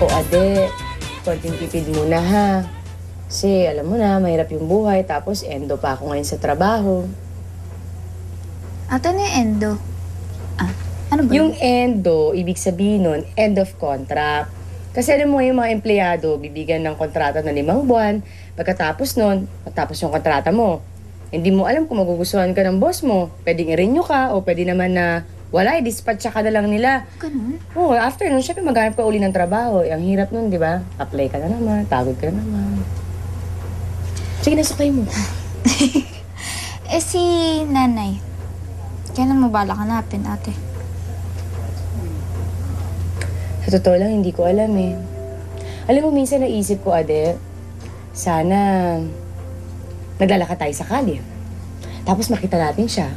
O ade, konting tipid muna ha. Kasi alam mo na, mahirap yung buhay. Tapos endo pa ako ngayon sa trabaho. Ate, ano yung endo? Ano ba? Yung endo, ibig sabihin nun, end of contract. Kasi alam mo yung mga empleyado, bibigyan ng kontrata na 5 buwan. Pagkatapos nun, matapos yung kontrata mo. Hindi mo alam kung magugustuhan ka ng boss mo. Pwedeng i-renew ka o pwede naman na wala, i-dispatch ka na lang nila. Ganun? Oo, after nun, syempre maghanap ka uli ng trabaho. Ang hirap nun, di ba? Apply ka na naman, tagod ka na naman. Sige na, supply mo. Si nanay, kailan mo balak hanapin, ate? Sa totoo lang, hindi ko alam eh. Alam mo, minsan naisip ko, Ade, sana naglalakad tayo sa kalye. Tapos makita natin siya.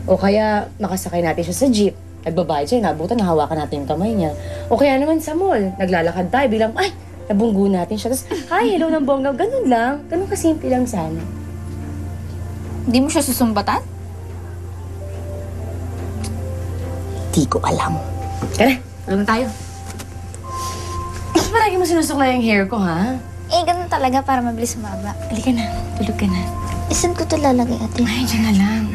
O kaya makasakay natin siya sa jeep. Nagbabayad siya, nabutan, nahawakan natin yung kamay niya. O kaya naman sa mall, naglalakad tayo, bilang, ay, nabunggo natin siya. Tapos, hi, hello ng bongga. Ganun lang. Ganun kasimple lang sana. Hindi mo siya susumbatan? Di ko alam. Tara, alam tayo. Bakit ba lagi mo sinusukla yung hair ko, ha? Ganun talaga para mabilis sumaba. Halika na, tulog ka na. Saan ko ito lalagay, ate? Ay, dyan na lang.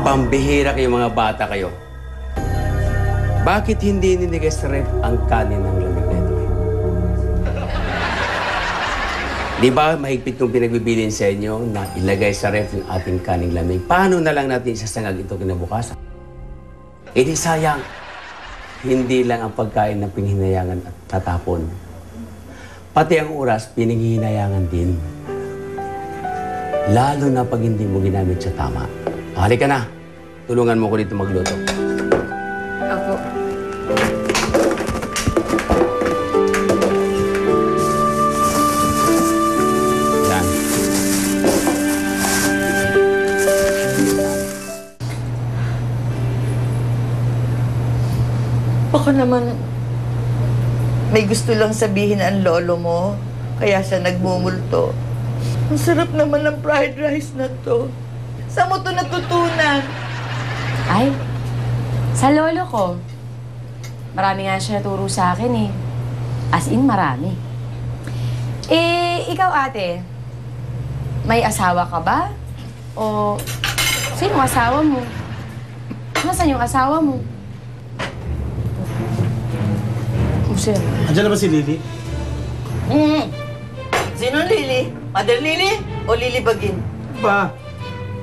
Pambihira kayong mga bata kayo. Bakit hindi ninigay sa ref ang kanin ng lamig na ito? Di ba mahigpit kong pinagbibilin sa inyo na ilagay sa ref yung ating kaning lamig? Paano na lang natin isasangag ito kinabukasan? Di sayang. Hindi lang ang pagkain na pinghinayangan at tatapon. Pati ang oras, pinanghihinayangan din. Lalo na pag hindi mo ginamit sa tama. Halika na. Tulungan mo ko dito magluto. Ako. Yan. Baka naman may gusto lang sabihin ang lolo mo, kaya siya nagmumulto. Ang sarap naman ng fried rice na to. Saan mo to natutunan? Ay, sa lolo ko. Marami nga siya naturo sa akin eh. As in, marami. Ikaw ate, may asawa ka ba? O sino ang asawa mo? Nasaan yung asawa mo? Sir. Andiyan na ba si Lily? Sino Lily? Mother Lily o Lily Bagin? Ba?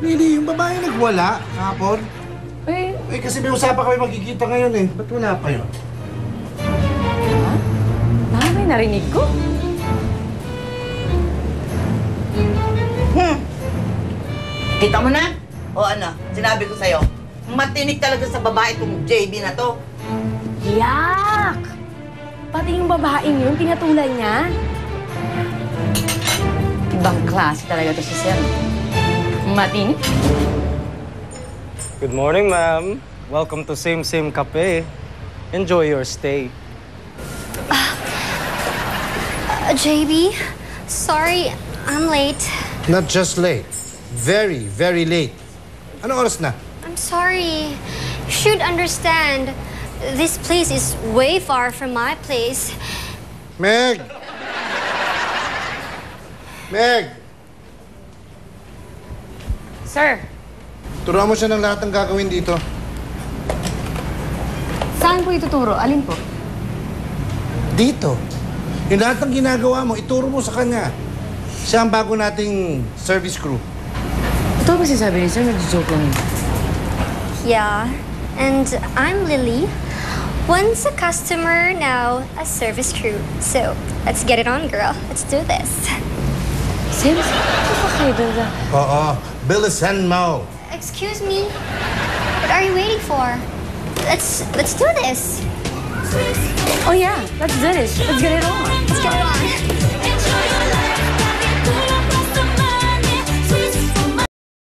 Lily, yung babae nagwala kahapon. Kasi may usapan kami magkikita ngayon eh. Ba't wala pa yun? Ha? May narinig ko? Kita mo na? O ano? Sinabi ko sa'yo, matinig talaga sa babae itong JB na to. Yak! Pati yung babaeng yun, pinatulan niya. Ibang klase talaga to si Sir. Matinig. Good morning, ma'am. Welcome to Sim Sim Cafe. Enjoy your stay. JB, sorry, I'm late. Not just late. Very, very late. Anong oras na? I'm sorry. You should understand. This place is way far from my place. Meg! Meg! Sir, Turuan mo siya ng lahat ng gagawin dito. saan po ituturo? Alin po? Dito. Yung lahat ng ginagawa mo, ituro mo sa kanya. Siya ang bago nating service crew. Ito ba sinasabi niya, sir? Nag-joke lang yun. Yeah, and I'm Lily. Once a customer, now a service crew. So, let's get it on, girl. Let's do this. Sim, ano ba kayo doon? Oo. Bilisan mo. Excuse me. What are you waiting for? Let's do this. Oh yeah, let's do this. Let's get it on. Let's get it on.